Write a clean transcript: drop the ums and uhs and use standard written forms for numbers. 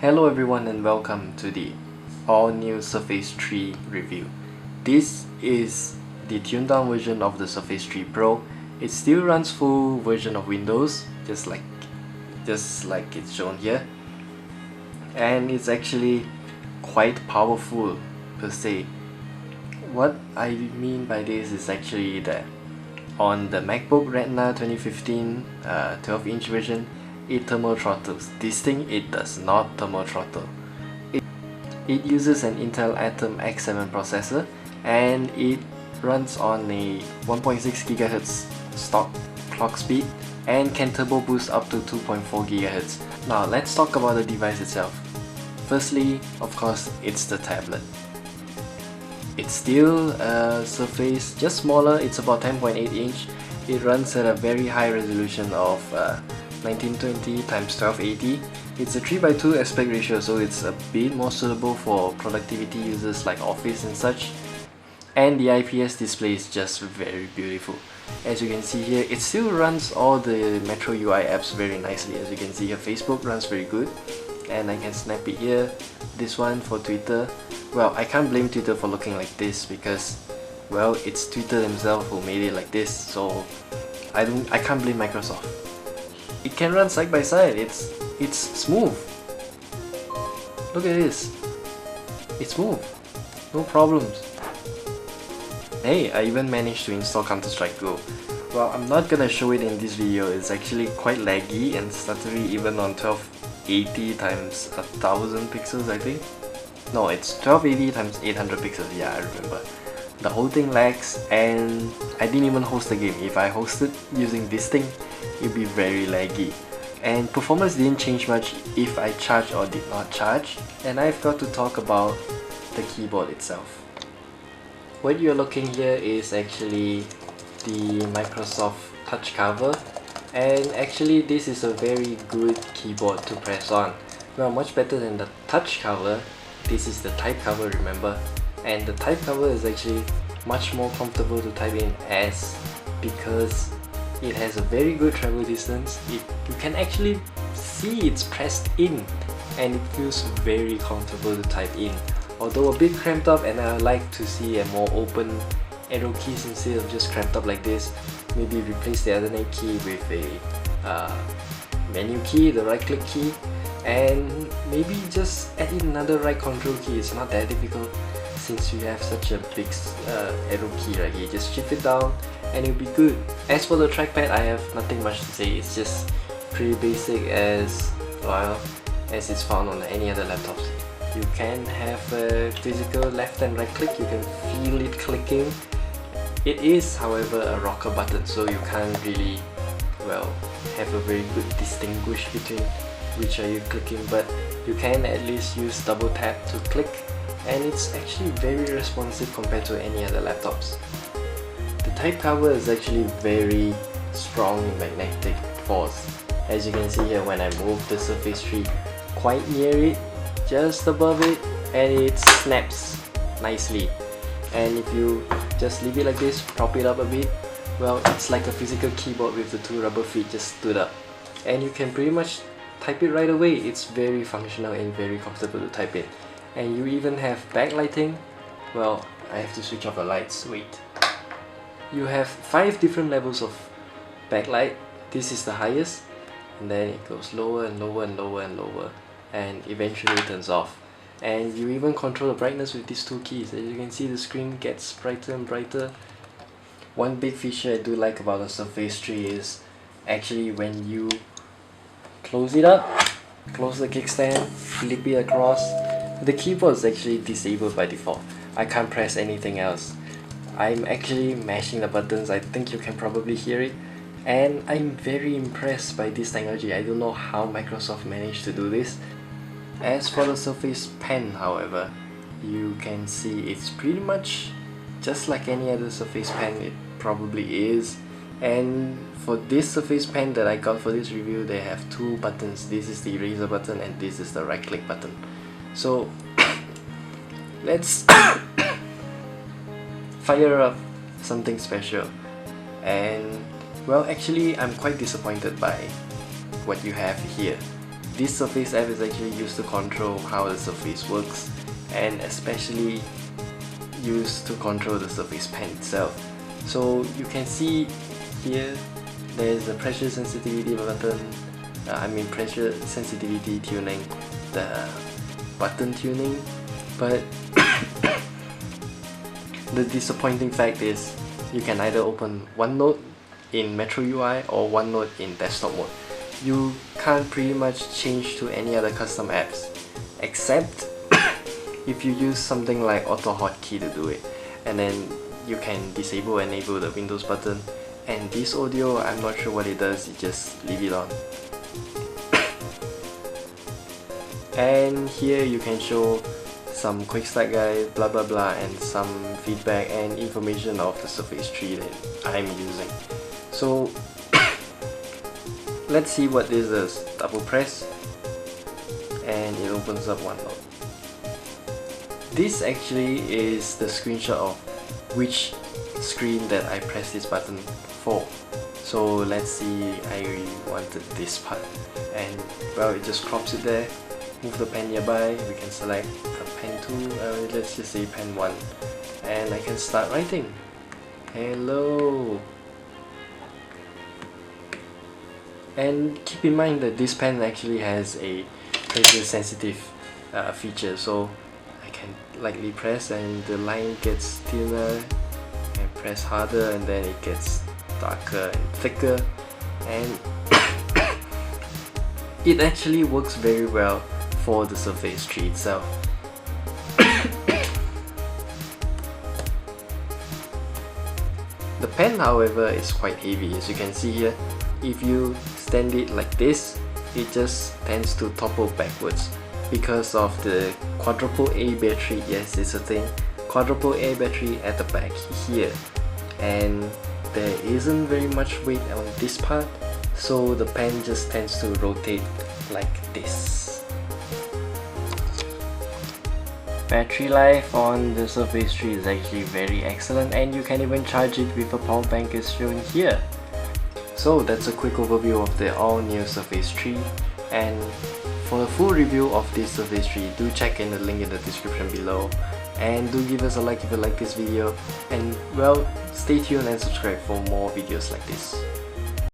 Hello everyone and welcome to the all-new Surface 3 review. This is the tuned down version of the Surface 3 Pro. It still runs full version of Windows, just like it's shown here. And it's actually quite powerful per se. What I mean by this is actually that on the MacBook Retina 2015 12-inch version, it thermal throttles. This thing, it does not thermal throttle. It uses an Intel Atom X7 processor and it runs on a 1.6 GHz stock clock speed and can turbo boost up to 2.4 GHz. Now let's talk about the device itself. Firstly, of course, it's the tablet. It's still a Surface, just smaller. It's about 10.8 inch. It runs at a very high resolution of 1920x1280. It's a 3:2 aspect ratio, so it's a bit more suitable for productivity users like Office and such. And the IPS display is just very beautiful. As you can see here, it still runs all the Metro UI apps very nicely. As you can see here, Facebook runs very good, and I can snap it here. This one for Twitter. Well, I can't blame Twitter for looking like this because, well, it's Twitter themselves who made it like this, so I can't blame Microsoft. It can run side by side. It's smooth. Look at this. It's smooth. No problems. Hey, I even managed to install Counter-Strike Go. Well, I'm not gonna show it in this video. It's actually quite laggy and stuttery even on 1280x1000 pixels, I think. No, it's 1280x800 pixels. Yeah, I remember. The whole thing lags, and I didn't even host the game. If I hosted using this thing, it'd be very laggy. And performance didn't change much if I charged or did not charge. And I've got to talk about the keyboard itself. What you're looking here is actually the Microsoft touch cover, and actually this is a very good keyboard to press on. Well, much better than the touch cover. This is the type cover, remember? And the type cover is actually much more comfortable to type in because it has a very good travel distance. You can actually see it's pressed in and it feels very comfortable to type in. Although a bit cramped up, and I like to see a more open arrow keys instead of just cramped up like this. Maybe replace the alternate key with a menu key, the right click key, and maybe just add in another right control key. It's not that difficult since you have such a big arrow key right here. Just shift it down and it'll be good. As for the trackpad, I have nothing much to say. It's just pretty basic as it's found on any other laptops. You can have a physical left and right click. You can feel it clicking. It is, however, a rocker button, so you can't really, have a very good distinguish between which are you clicking, but you can at least use double tap to click, and it's actually very responsive compared to any other laptops. The type cover is actually very strong in magnetic force. As you can see here, when I move the Surface 3 quite near it, just above it, and it snaps nicely. And if you just leave it like this, prop it up a bit, well, it's like a physical keyboard with the two rubber feet just stood up, and you can pretty much type it right away. It's very functional and very comfortable to type in. And you even have backlighting. Well, I have to switch off the lights, wait. You have 5 different levels of backlight. This is the highest, and then it goes lower and lower and lower and lower, and eventually it turns off. And you even control the brightness with these two keys. As you can see, the screen gets brighter and brighter. One big feature I do like about the Surface 3 is actually when you close it up, close the kickstand, flip it across, the keyboard is actually disabled by default. I can't press anything else. I'm actually mashing the buttons. I think you can probably hear it, and I'm very impressed by this technology. I don't know how Microsoft managed to do this. As for the Surface Pen, however, you can see it's pretty much just like any other Surface Pen. It probably is. And for this Surface Pen that I got for this review, they have 2 buttons. This is the eraser button and this is the right click button. So let's fire up something special. And well, actually I'm quite disappointed by what you have here. this Surface app is actually used to control how the Surface works, and especially used to control the Surface Pen itself. So you can see here there's the pressure sensitivity button, pressure sensitivity tuning, the button tuning, but the disappointing fact is you can either open OneNote in Metro UI or OneNote in desktop mode. You can't pretty much change to any other custom apps, except if you use something like AutoHotkey to do it, and then you can disable and enable the Windows button. And this audio, I'm not sure what it does, you just leave it on. And here you can show some quick start guide, blah blah blah, and some feedback and information of the Surface 3 that I'm using. So let's see what this is. Double press and it opens up OneNote. This actually is the screenshot of which screen that I pressed this button for. So let's see, I wanted this part, and well, it just crops it there. Move the pen nearby, we can select pen 2, let's just say pen 1, and I can start writing. Hello. And keep in mind that this pen actually has a pressure sensitive feature, so I can lightly press and the line gets thinner, and press harder and then it gets darker and thicker, and it actually works very well for the Surface 3 itself. The pen, however, is quite heavy, as you can see here. If you stand it like this, it just tends to topple backwards because of the quadruple A battery. Yes, it's a thing. Quadruple A battery at the back here, and there isn't very much weight on this part, so the pen just tends to rotate like this. Battery life on the Surface 3 is actually very excellent, and you can even charge it with a power bank as shown here. So that's a quick overview of the all new Surface 3, and for a full review of this Surface 3, do check in the link in the description below, and do give us a like if you like this video, and well, stay tuned and subscribe for more videos like this.